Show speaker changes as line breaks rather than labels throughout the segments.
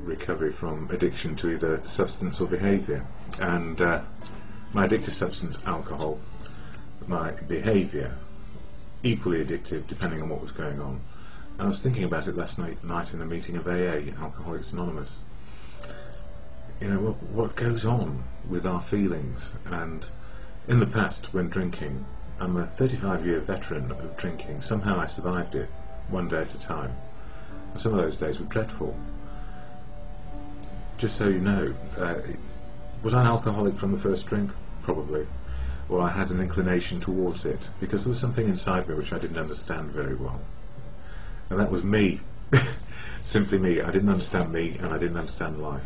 recovery from addiction to either substance or behaviour, and my addictive substance, alcohol, my behaviour, equally addictive depending on what was going on. And I was thinking about it last night in a meeting of AA, Alcoholics Anonymous. You know, what goes on with our feelings. And in the past, when drinking, I'm a 35-year veteran of drinking. Somehow I survived it, one day at a time. And some of those days were dreadful. Just so you know, was I an alcoholic from the first drink? Probably. Or I had an inclination towards it, because there was something inside me which I didn't understand very well. And that was me. Simply me. I didn't understand me, and I didn't understand life.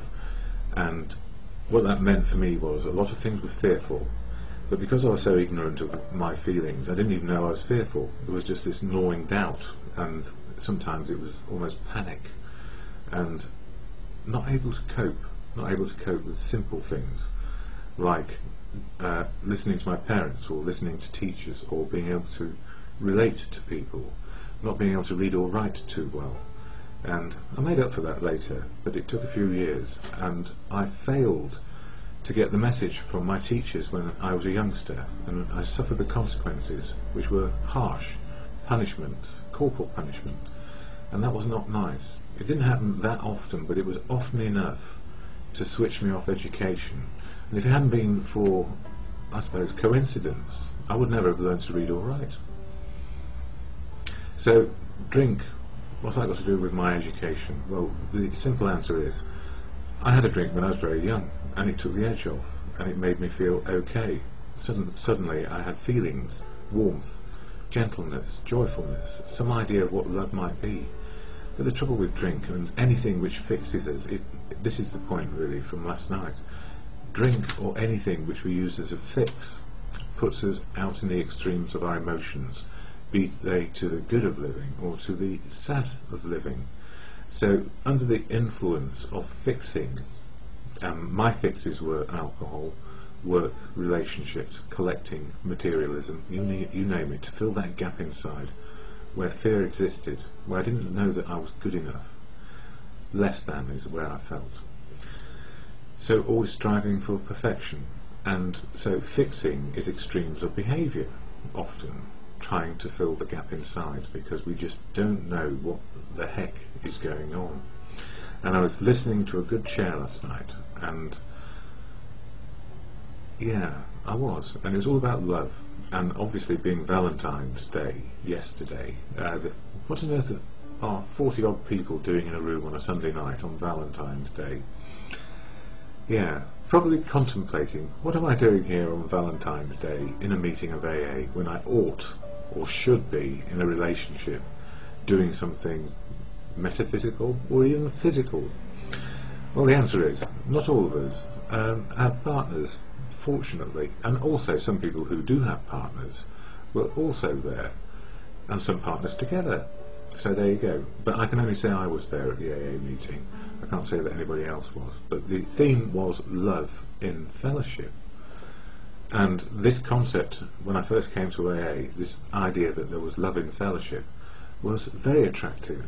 And what that meant for me was a lot of things were fearful, but because I was so ignorant of my feelings, I didn't even know I was fearful. There was just this gnawing doubt, and sometimes it was almost panic, and not able to cope with simple things like listening to my parents, or listening to teachers, or being able to relate to people, not being able to read or write too well. And I made up for that later, but it took a few years, and I failed to get the message from my teachers when I was a youngster, and I suffered the consequences, which were harsh punishment, corporal punishment, and that was not nice. It didn't happen that often, but it was often enough to switch me off education. And if it hadn't been for, I suppose, coincidence, I would never have learned to read or write. So, drink, what's that got to do with my education? Well, the simple answer is, I had a drink when I was very young, and it took the edge off, and it made me feel okay. Suddenly I had feelings, warmth, gentleness, joyfulness, some idea of what love might be. But the trouble with drink, and anything which fixes us, this is the point really from last night, drink or anything which we use as a fix puts us out in the extremes of our emotions, be they to the good of living or to the sad of living. So under the influence of fixing, my fixes were alcohol, work, relationships, collecting, materialism, you name it, to fill that gap inside where fear existed, where I didn't know that I was good enough. Less than is where I felt. So always striving for perfection, and so fixing is extremes of behaviour, often trying to fill the gap inside, because we just don't know what the heck is going on. And I was listening to a good share last night, and yeah, I was, and it was all about love, and obviously being Valentine's Day yesterday, what on earth are 40 odd people doing in a room on a Sunday night on Valentine's Day? Yeah, probably contemplating, what am I doing here on Valentine's Day in a meeting of AA when I ought or should be in a relationship doing something metaphysical or even physical? Well, the answer is, not all of us have partners, fortunately, and also some people who do have partners were also there, and some partners together. So there you go. But I can only say I was there at the AA meeting. I can't say that anybody else was. But the theme was love in fellowship. And this concept, when I first came to AA, this idea that there was love in fellowship, was very attractive.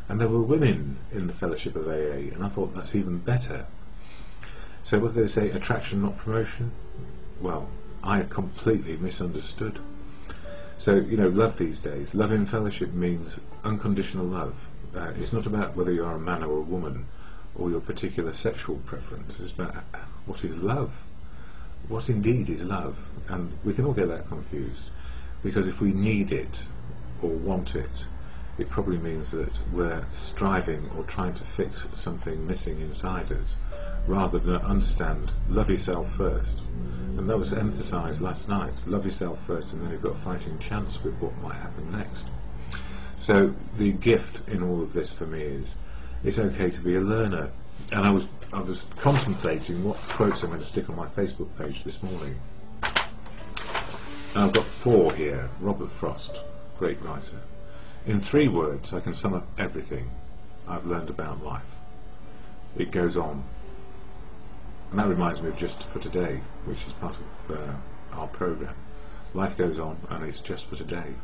And there were women in the fellowship of AA, and I thought that's even better. So what do they say, attraction not promotion? Well, I completely misunderstood. So, you know, love these days, love in fellowship means unconditional love. It's not about whether you're a man or a woman, or your particular sexual preference. It's about what is love. What indeed is love? And we can all get that confused, because if we need it or want it, it probably means that we're striving or trying to fix something missing inside us, rather than understand, love yourself first. And that was emphasised last night, love yourself first, and then you've got a fighting chance with what might happen next. So the gift in all of this for me is, it's okay to be a learner. And I was contemplating what quotes I'm going to stick on my Facebook page this morning. And I've got 4 here. Robert Frost, great writer. In 3 words I can sum up everything I've learned about life. It goes on. And that reminds me of Just for Today, which is part of our programme. Life goes on, and it's just for today.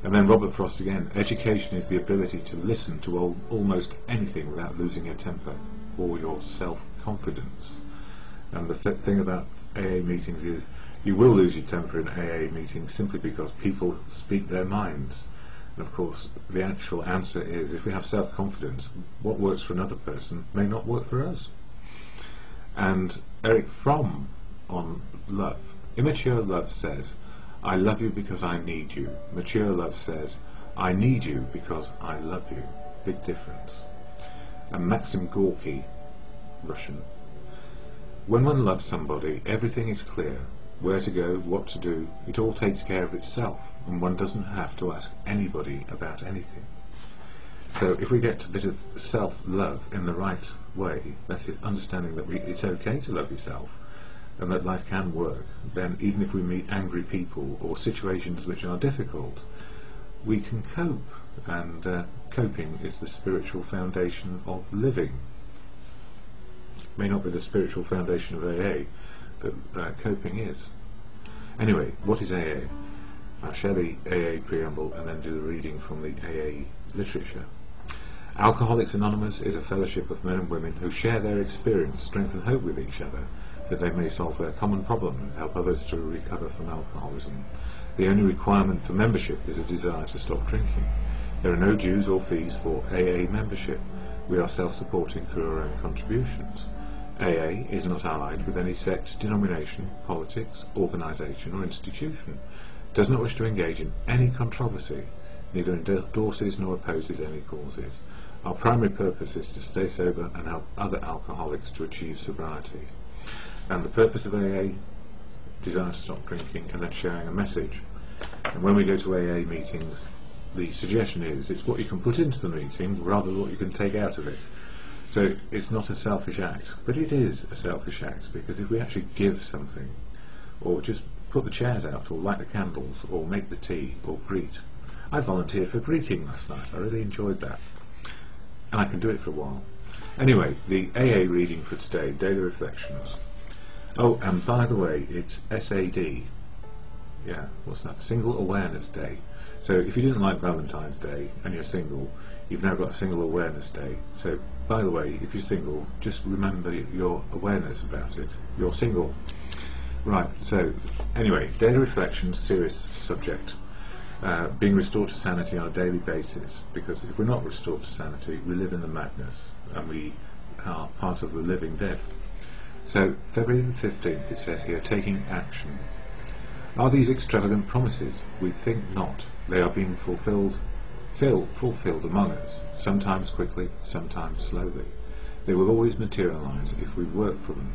And then Robert Frost again, education is the ability to listen to almost anything without losing your temper. or your self-confidence. And the thing about AA meetings is you will lose your temper in AA meetings simply because people speak their minds. And of course the actual answer is, if we have self-confidence, what works for another person may not work for us. And Eric Fromm on love. Immature love says, I love you because I need you. Mature love says, I need you because I love you. Big difference. And Maxim Gorky, Russian. When one loves somebody, everything is clear. Where to go, what to do, it all takes care of itself, and one doesn't have to ask anybody about anything. So if we get a bit of self-love in the right way, that is, understanding that it's okay to love yourself, and that life can work, then even if we meet angry people or situations which are difficult, we can cope, and coping is the spiritual foundation of living. May not be the spiritual foundation of AA, but coping is. Anyway, what is AA? I'll share the AA preamble and then do the reading from the AA literature. Alcoholics Anonymous is a fellowship of men and women who share their experience, strength and hope with each other, that they may solve their common problem and help others to recover from alcoholism. The only requirement for membership is a desire to stop drinking. There are no dues or fees for AA membership. We are self-supporting through our own contributions. AA is not allied with any sect, denomination, politics, organisation or institution, does not wish to engage in any controversy, neither endorses nor opposes any causes. Our primary purpose is to stay sober and help other alcoholics to achieve sobriety. And the purpose of AA, desire to stop drinking and then sharing a message. And when we go to AA meetings, the suggestion is it's what you can put into the meeting rather than what you can take out of it. So it's not a selfish act, but it is a selfish act, because if we actually give something, or just put the chairs out, or light the candles, or make the tea, or greet. I volunteered for greeting last night. I really enjoyed that, and I can do it for a while. Anyway, the AA reading for today, Daily Reflections. Oh, and by the way, it's SAD. Yeah, what's that? Single Awareness Day. So if you didn't like Valentine's Day and you're single, you've now got a Single Awareness Day. So by the way, if you're single, just remember your awareness about it. You're single. Right, so anyway, daily reflections, serious subject. Being restored to sanity on a daily basis, because if we're not restored to sanity, we live in the madness, and we are part of the living dead. So, February the 15th, it says here, taking action. Are these extravagant promises? We think not. They are being fulfilled among us, sometimes quickly, sometimes slowly. They will always materialize if we work for them.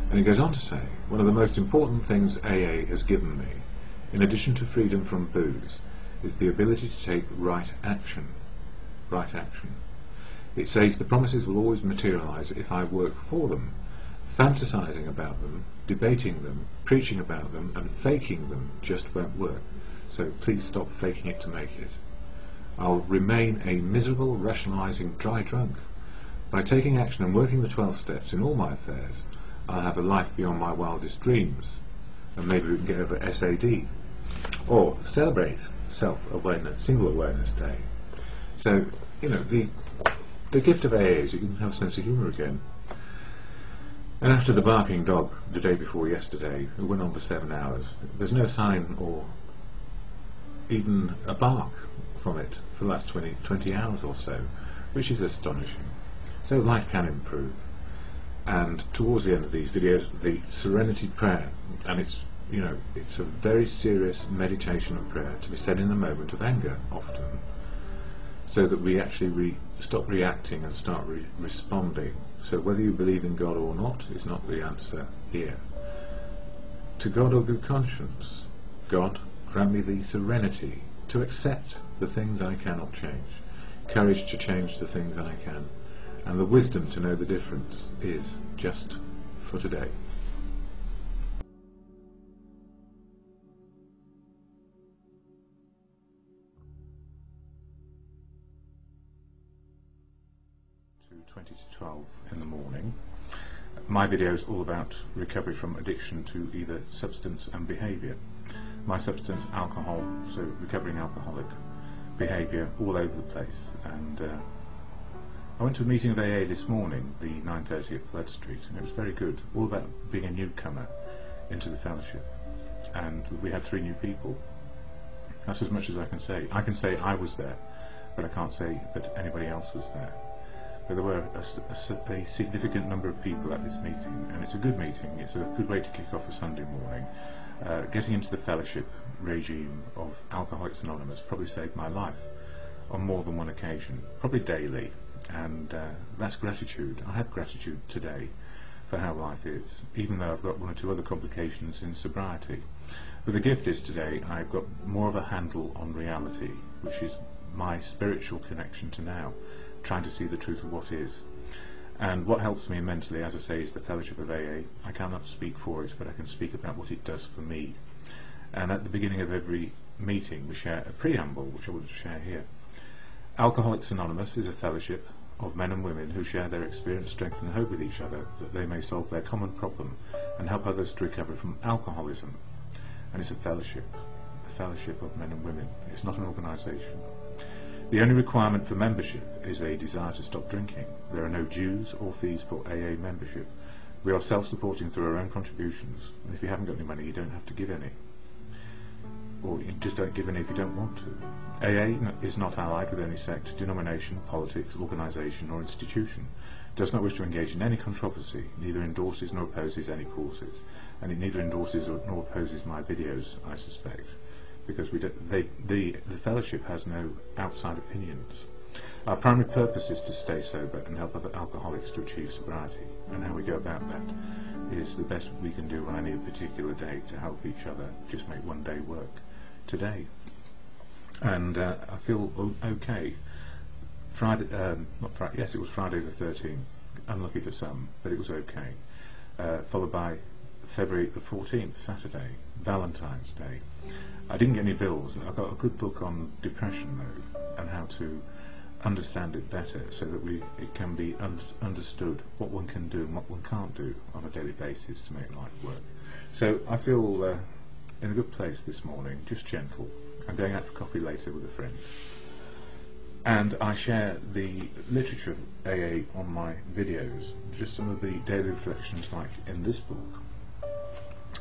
And it goes on to say, one of the most important things AA has given me, in addition to freedom from booze, is the ability to take right action. Right action. It says the promises will always materialize if I work for them. Fantasizing about them, debating them, preaching about them, and faking them just won't work. So please stop faking it to make it. I'll remain a miserable, rationalizing dry drunk. By taking action and working the 12 steps in all my affairs, I'll have a life beyond my wildest dreams. And maybe we can get over SAD. Or celebrate self-awareness, Single Awareness Day. So, you know, the gift of AA is you can have a sense of humour again. And after the barking dog the day before yesterday, it went on for 7 hours, there's no sign or even a bark from it for the last 20 hours or so, which is astonishing. So life can improve. And towards the end of these videos, the Serenity Prayer, and it's a very serious meditation of prayer to be said in the moment of anger often, so that we actually stop reacting and start responding. So whether you believe in God or not is not the answer here. To God or good conscience, God, grant me the serenity to accept the things I cannot change, courage to change the things I can, and the wisdom to know the difference is just for today. To 20 to 12 in the morning. My video is all about recovery from addiction to either substance and behaviour. My substance, alcohol, so recovering alcoholic, behaviour all over the place, and I went to a meeting of AA this morning, the 9:30 at Flood Street, and it was very good, all about being a newcomer into the fellowship. And we had 3 new people. That's as much as I can say. I can say I was there, but I can't say that anybody else was there. But there were a significant number of people at this meeting, and it's a good meeting. It's a good way to kick off a Sunday morning. Getting into the fellowship regime of Alcoholics Anonymous probably saved my life on more than one occasion, probably daily, and that's gratitude. I have gratitude today for how life is, even though I've got 1 or 2 other complications in sobriety. But the gift is today I've got more of a handle on reality, which is my spiritual connection to now, trying to see the truth of what is. And what helps me immensely, as I say, is the fellowship of AA. I cannot speak for it, but I can speak about what it does for me. And at the beginning of every meeting we share a preamble, which I will share here. Alcoholics Anonymous is a fellowship of men and women who share their experience, strength and hope with each other, that they may solve their common problem and help others to recover from alcoholism. And it's a fellowship of men and women. It's not an organisation. The only requirement for membership is a desire to stop drinking. There are no dues or fees for AA membership. We are self-supporting through our own contributions, and if you haven't got any money, you don't have to give any. Or you just don't give any if you don't want to. AA is not allied with any sect, denomination, politics, organisation or institution, does not wish to engage in any controversy, neither endorses nor opposes any courses, and it neither endorses nor opposes my videos, I suspect, because the fellowship has no outside opinions. Our primary purpose is to stay sober and help other alcoholics to achieve sobriety, and how we go about that is the best we can do on any particular day to help each other just make one day work today. And I feel okay. Yes, it was Friday the 13th, unlucky for some, but it was okay. Followed by February the 14th, Saturday, Valentine's Day. I didn't get any bills. I got a good book on depression though, and how to understand it better, so that it can be understood what one can do and what one can't do on a daily basis to make life work. So I feel in a good place this morning, just gentle. I'm going out for coffee later with a friend. And I share the literature of AA on my videos, just some of the daily reflections like in this book.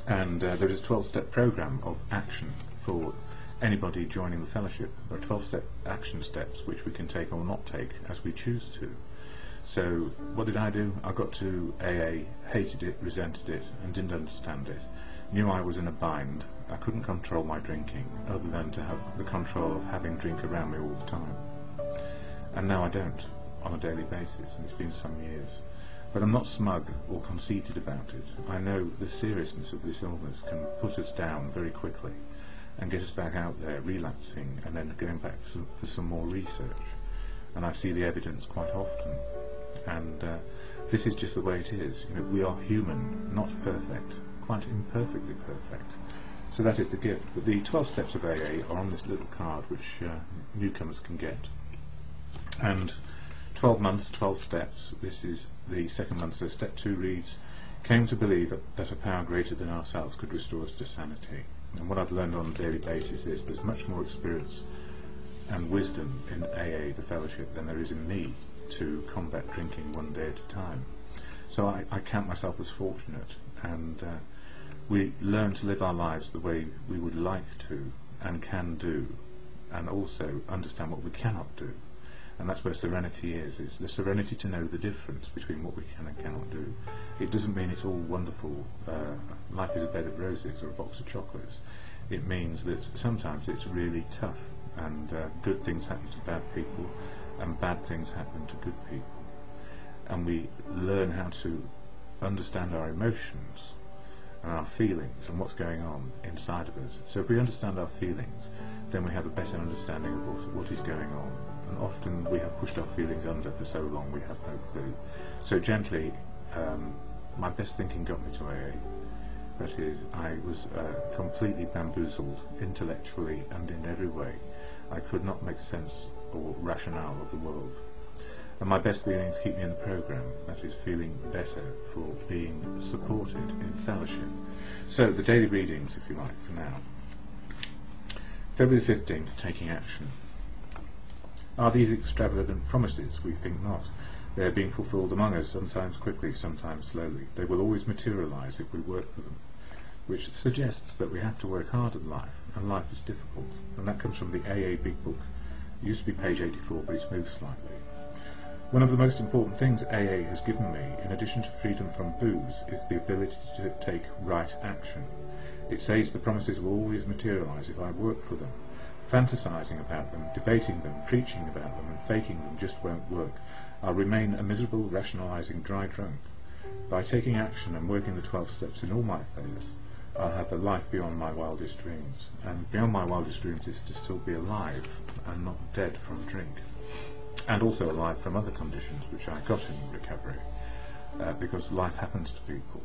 And there is a 12-step program of action for anybody joining the fellowship. There are 12 action steps which we can take or not take as we choose to. So what did I do? I got to AA, hated it, resented it, and didn't understand it. Knew I was in a bind. I couldn't control my drinking, other than to have the control of having drink around me all the time. And now I don't, on a daily basis, and it's been some years. But I'm not smug or conceited about it. I know the seriousness of this illness can put us down very quickly and get us back out there relapsing and then going back for some more research. And I see the evidence quite often. And this is just the way it is. You know, we are human, not perfect, quite imperfectly perfect. So that is the gift. But the 12 steps of AA are on this little card which newcomers can get. And 12 months, 12 steps. This is the second month. So step 2 reads, came to believe that a power greater than ourselves could restore us to sanity. And what I've learned on a daily basis is there's much more experience and wisdom in AA, the fellowship, than there is in me to combat drinking one day at a time. So I count myself as fortunate, and we learn to live our lives the way we would like to and can do, and also understand what we cannot do. And that's where serenity is the serenity to know the difference between what we can and cannot do. It doesn't mean it's all wonderful, life is a bed of roses or a box of chocolates. It means that sometimes it's really tough, and good things happen to bad people, and bad things happen to good people. And we learn how to understand our emotions and our feelings and what's going on inside of us. So if we understand our feelings, then we have a better understanding of what is going on. And often we have pushed our feelings under for so long we have no clue. So gently, my best thinking got me to AA. That is, I was completely bamboozled intellectually and in every way. I could not make sense or rationale of the world. And my best feelings keep me in the program, that is, feeling better for being supported in fellowship. So the daily readings, if you like, for now. February 15th, taking action. Are these extravagant promises? We think not. They are being fulfilled among us, sometimes quickly, sometimes slowly. They will always materialise if we work for them, which suggests that we have to work hard at life, and life is difficult. And that comes from the AA Big Book. It used to be page 84, but it's moved slightly. One of the most important things AA has given me, in addition to freedom from booze, is the ability to take right action. It says the promises will always materialise if I work for them. Fantasising about them, debating them, preaching about them, and faking them just won't work. I'll remain a miserable, rationalising dry drunk. By taking action and working the 12 steps in all my affairs, I'll have a life beyond my wildest dreams. And beyond my wildest dreams is to still be alive and not dead from drink. And also alive from other conditions which I got in recovery, because life happens to people.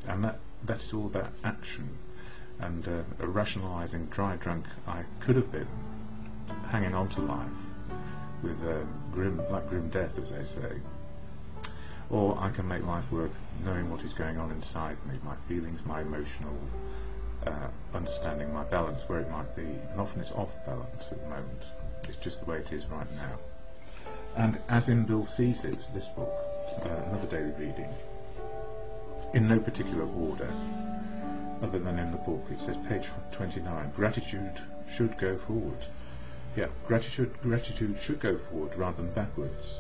And that is all about action. And a rationalising dry drunk I could have been, hanging on to life with grim death, as they say. Or I can make life work knowing what is going on inside me, my feelings, my emotional understanding, my balance, where it might be. And often it's off balance at the moment. It's just the way it is right now. And as in Bill sees it, this book, another daily reading, in no particular order, other than in the book, it says page 29, gratitude should go forward. Yeah, gratitude should go forward rather than backwards.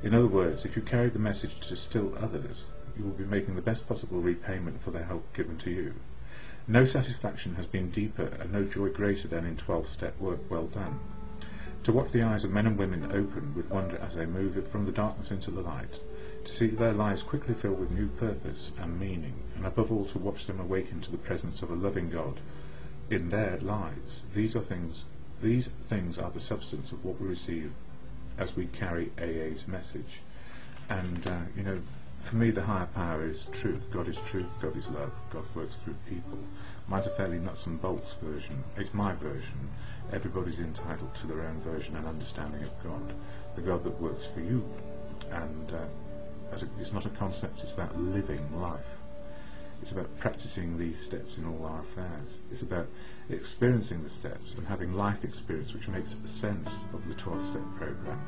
In other words, if you carry the message to still others, you will be making the best possible repayment for the help given to you. No satisfaction has been deeper and no joy greater than in 12-step work well done. To watch the eyes of men and women open with wonder as they move from the darkness into the light, to see their lives quickly filled with new purpose and meaning, and above all to watch them awaken to the presence of a loving God in their lives. These things are the substance of what we receive as we carry AA's message. And for me the higher power is truth. God is truth, God is love, God works through people. Mine's a fairly nuts and bolts version. It's my version. Everybody's entitled to their own version and understanding of God, the God that works for you. And it's not a concept, it's about living life. It's about practicing these steps in all our affairs. It's about experiencing the steps and having life experience which makes sense of the 12-step program.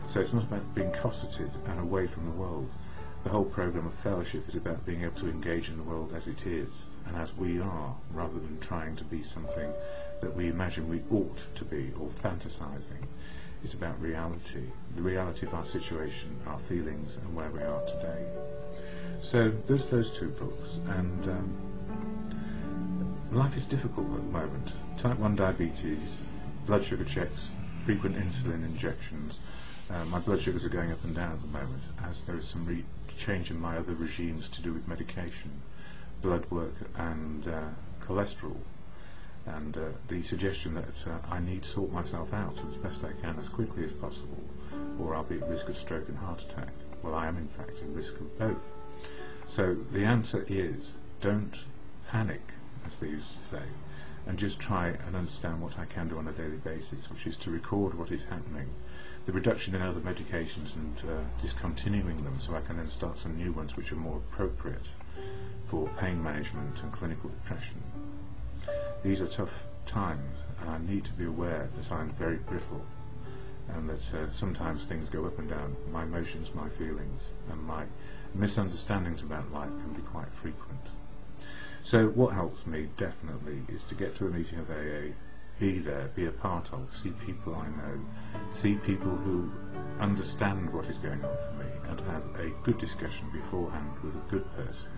So it's not about being cosseted and away from the world. The whole program of fellowship is about being able to engage in the world as it is and as we are, rather than trying to be something that we imagine we ought to be or fantasizing. It's about reality, the reality of our situation, our feelings, and where we are today. So there's those two books, and life is difficult at the moment. Type 1 diabetes, blood sugar checks, frequent insulin injections. My blood sugars are going up and down at the moment, as there is some change in my other regimes to do with medication, blood work, and cholesterol. And the suggestion that I need to sort myself out as best I can as quickly as possible, or I'll be at risk of stroke and heart attack. Well, I am in fact at risk of both. So the answer is, don't panic, as they used to say, and just try and understand what I can do on a daily basis, which is to record what is happening, the reduction in other medications and discontinuing them, so I can then start some new ones which are more appropriate for pain management and clinical depression. These are tough times, and I need to be aware that I'm very brittle, and that sometimes things go up and down. My emotions, my feelings, and my misunderstandings about life can be quite frequent. So what helps me definitely is to get to a meeting of AA, be there, be a part of, see people I know, see people who understand what is going on for me, and have a good discussion beforehand with a good person,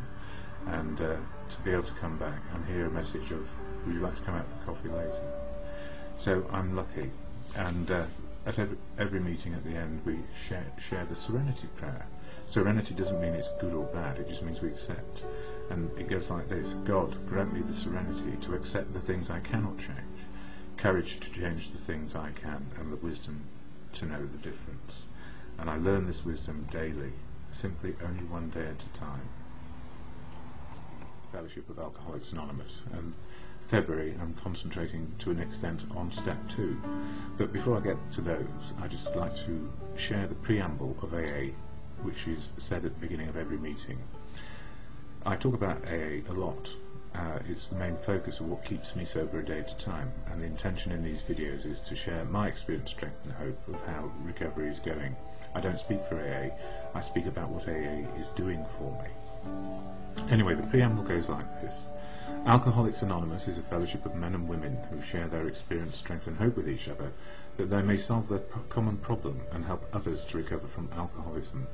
and to be able to come back and hear a message of, would you like to come out for coffee later? So I'm lucky, and at every meeting at the end we share the Serenity prayer. Serenity doesn't mean it's good or bad, it just means we accept. And it goes like this: God, grant me the serenity to accept the things I cannot change, courage to change the things I can, and the wisdom to know the difference. And I learn this wisdom daily, simply only one day at a time. Fellowship of Alcoholics Anonymous, and February I'm concentrating to an extent on step 2. But before I get to those, I'd just like to share the preamble of AA, which is said at the beginning of every meeting. I talk about AA a lot, It's the main focus of what keeps me sober a day at a time, and the intention in these videos is to share my experience, strength and hope of how recovery is going. I don't speak for AA, I speak about what AA is doing for me. Anyway, the preamble goes like this. Alcoholics Anonymous is a fellowship of men and women who share their experience, strength and hope with each other, that they may solve their common problem and help others to recover from alcoholism.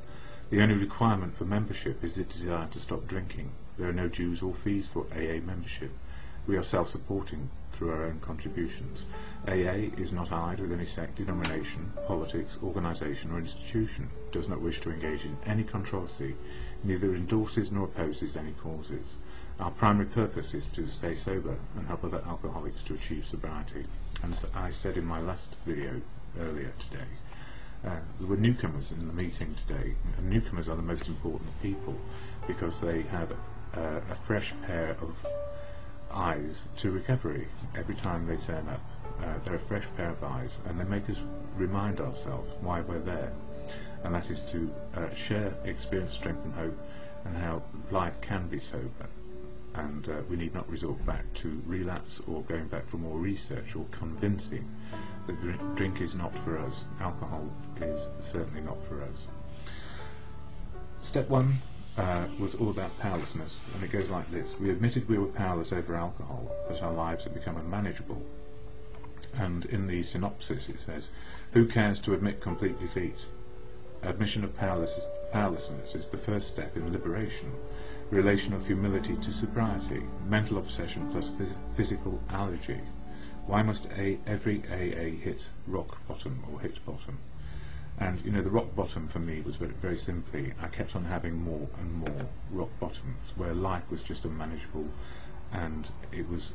The only requirement for membership is the desire to stop drinking. There are no dues or fees for AA membership. We are self-supporting through our own contributions. AA is not allied with any sect, denomination, politics, organisation or institution, does not wish to engage in any controversy, neither endorses nor opposes any causes. Our primary purpose is to stay sober and help other alcoholics to achieve sobriety. And as I said in my last video earlier today, there were newcomers in the meeting today, and newcomers are the most important people because they have a fresh pair of eyes to recovery. Every time they turn up, they're a fresh pair of eyes, and they make us remind ourselves why we're there, and that is to share experience, strength and hope, and how life can be sober, and we need not resort back to relapse or going back for more research or convincing that drink is not for us. Alcohol is certainly not for us. Step one was all about powerlessness, and it goes like this. We admitted we were powerless over alcohol, that our lives had become unmanageable. And in the synopsis it says, who cares to admit complete defeat? Admission of powerlessness is the first step in liberation, relation of humility to sobriety, mental obsession plus physical allergy. Why must every AA hit rock bottom or hit bottom? And you know, the rock bottom for me was very simply, I kept on having more and more rock bottoms where life was just unmanageable, and it was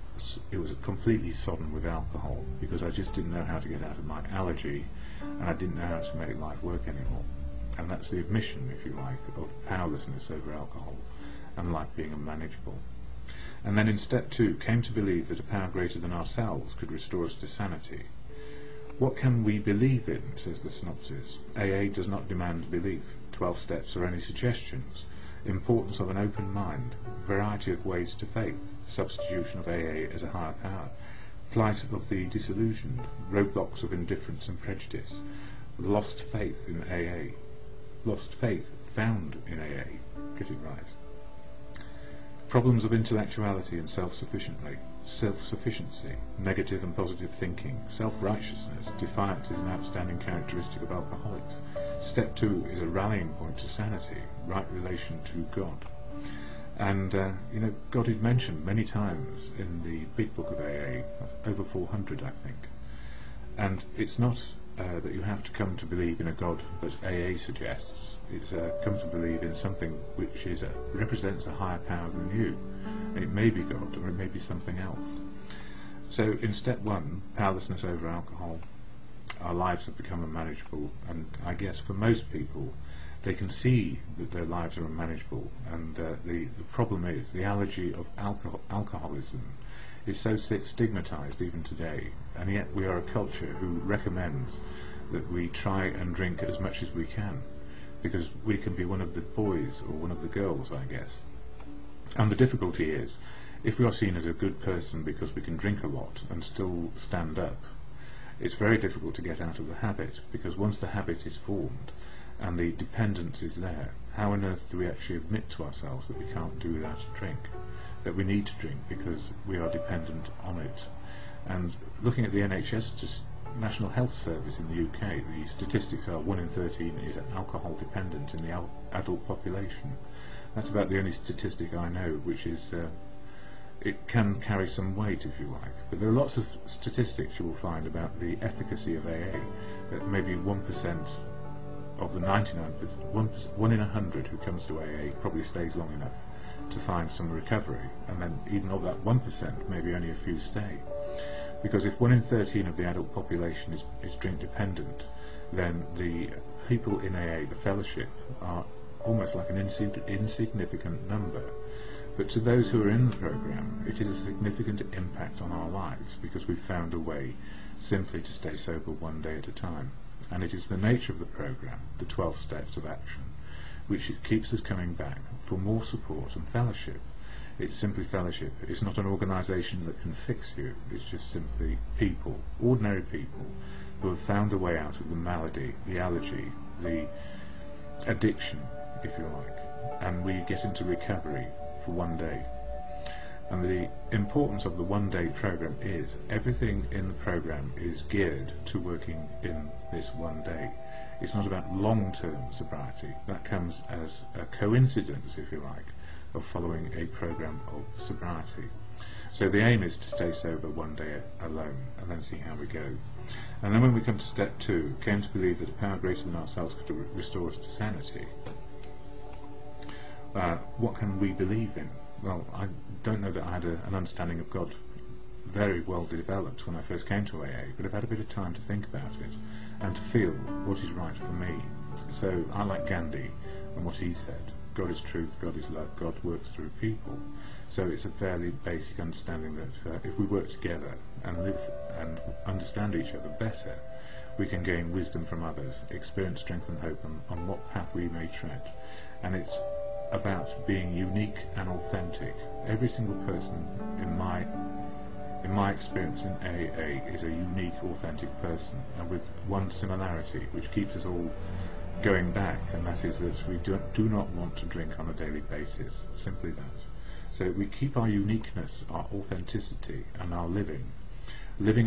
completely sodden with alcohol because I just didn't know how to get out of my allergy, and I didn't know how to make life work anymore. And that's the admission, if you like, of powerlessness over alcohol and life being unmanageable. And then in step two, came to believe that a power greater than ourselves could restore us to sanity. What can we believe in, says the synopsis. AA does not demand belief. 12 steps or any suggestions. Importance of an open mind. Variety of ways to faith. Substitution of AA as a higher power. Plight of the disillusioned. Roadblocks of indifference and prejudice. Lost faith in AA. Lost faith found in AA. Get it right. Problems of intellectuality and self-sufficiency, negative and positive thinking, self-righteousness, defiance is an outstanding characteristic of alcoholics. Step two is a rallying point to sanity, right relation to God. And you know, God is mentioned many times in the big book of AA, over 400 I think. And it's not that you have to come to believe in a God that AA suggests. It's come to believe in something which represents a higher power than you. It may be God, or it may be something else. So in step one, powerlessness over alcohol, our lives have become unmanageable, and I guess for most people they can see that their lives are unmanageable, and the problem is the allergy of alcoholism is so stigmatized even today, and yet we are a culture who recommends that we try and drink as much as we can, because we can be one of the boys or one of the girls, I guess. And the difficulty is, if we are seen as a good person because we can drink a lot and still stand up, it's very difficult to get out of the habit, because once the habit is formed and the dependence is there, how on earth do we actually admit to ourselves that we can't do without a drink, that we need to drink because we are dependent on it? And looking at the NHS National Health Service in the UK, the statistics are 1 in 13 is alcohol dependent in the adult population. That's about the only statistic I know which is it can carry some weight, if you like, but there are lots of statistics you will find about the efficacy of AA, that maybe 1% of the 99%, 1 in 100 who comes to AA probably stays long enough to find some recovery, and then even of that 1% maybe only a few stay. Because if 1 in 13 of the adult population is drink dependent, then the people in AA, the fellowship, are almost like an insignificant number. But to those who are in the program, it is a significant impact on our lives, because we've found a way simply to stay sober one day at a time. And it is the nature of the program, the 12 steps of action, which keeps us coming back for more support and fellowship. It's simply fellowship. It's not an organisation that can fix you. It's just simply people, ordinary people, who have found a way out of the malady, the allergy, the addiction, if you like, and we get into recovery for one day. And the importance of the one-day program is everything in the program is geared to working in this one day. It's not about long-term sobriety. That comes as a coincidence, if you like, of following a program of sobriety. So the aim is to stay sober one day alone and then see how we go. And then when we come to step 2, came to believe that a power greater than ourselves could restore us to sanity. What can we believe in? Well, I don't know that I had an understanding of God very well developed when I first came to AA, but I've had a bit of time to think about it and to feel what is right for me. So I like Gandhi and what he said. God is truth, God is love, God works through people. So it's a fairly basic understanding that if we work together and live and understand each other better, we can gain wisdom from others, experience strength and hope on what path we may tread. And it's about being unique and authentic. Every single person in my experience in AA is a unique, authentic person, and with one similarity which keeps us all going back, and that is that we do not want to drink on a daily basis. Simply that. So we keep our uniqueness, our authenticity, and our living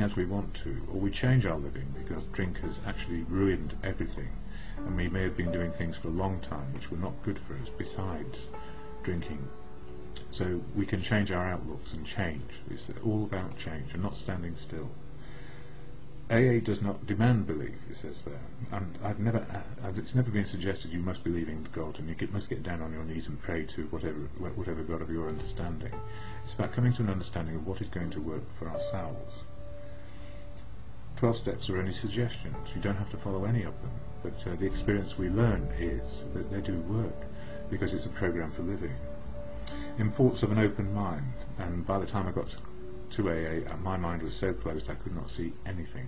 as we want to, or we change our living because drink has actually ruined everything, and we may have been doing things for a long time which were not good for us besides drinking. So we can change our outlooks and change. It's all about change and not standing still. AA does not demand belief, it says there, and it's never been suggested you must believe in God and you must get down on your knees and pray to whatever God of your understanding. It's about coming to an understanding of what is going to work for ourselves. 12 steps are only suggestions. You don't have to follow any of them, but the experience we learn is that they do work because it's a program for living. Importance of an open mind, and by the time I got to AA, my mind was so closed I could not see anything,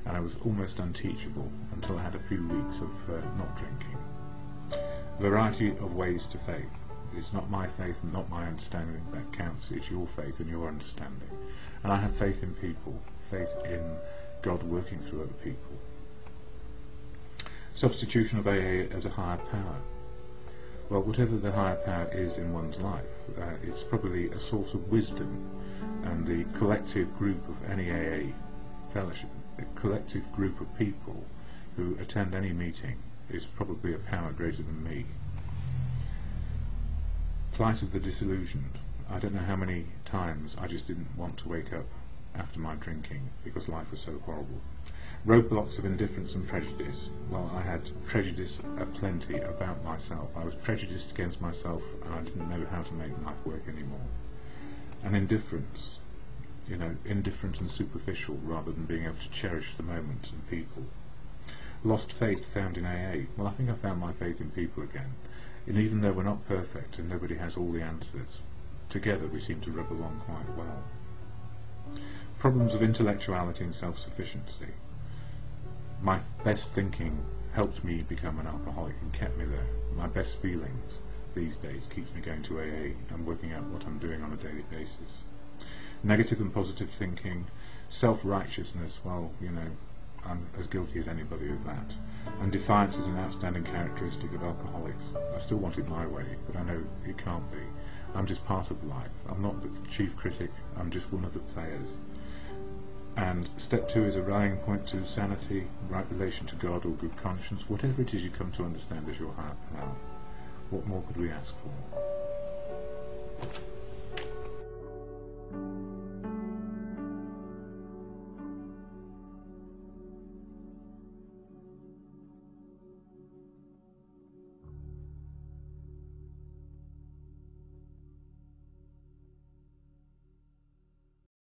and I was almost unteachable until I had a few weeks of not drinking. Variety of ways to faith. It's not my faith and not my understanding that counts, it's your faith and your understanding. And I have faith in people, faith in God working through other people. Substitution of AA as a higher power. Well, whatever the higher power is in one's life, it's probably a source of wisdom, and the collective group of any AA fellowship, a collective group of people who attend any meeting is probably a power greater than me. Plight of the disillusioned. I don't know how many times I just didn't want to wake up after my drinking because life was so horrible. Roadblocks of indifference and prejudice. Well, I had prejudice aplenty about myself. I was prejudiced against myself and I didn't know how to make life work anymore. And indifference, indifferent and superficial rather than being able to cherish the moment and people. Lost faith found in AA. Well, I think I found my faith in people again. And even though we're not perfect and nobody has all the answers, together we seem to rub along quite well. Problems of intellectuality and self-sufficiency. My best thinking helped me become an alcoholic and kept me there. My best feelings these days keeps me going to AA and working out what I'm doing on a daily basis. Negative and positive thinking, self-righteousness, well, I'm as guilty as anybody of that. And defiance is an outstanding characteristic of alcoholics. I still want it my way, but I know it can't be. I'm just part of life. I'm not the chief critic, I'm just one of the players. And step 2 is a rallying point to sanity, right relation to God or good conscience, whatever it is you come to understand as your higher power. What more could we ask for?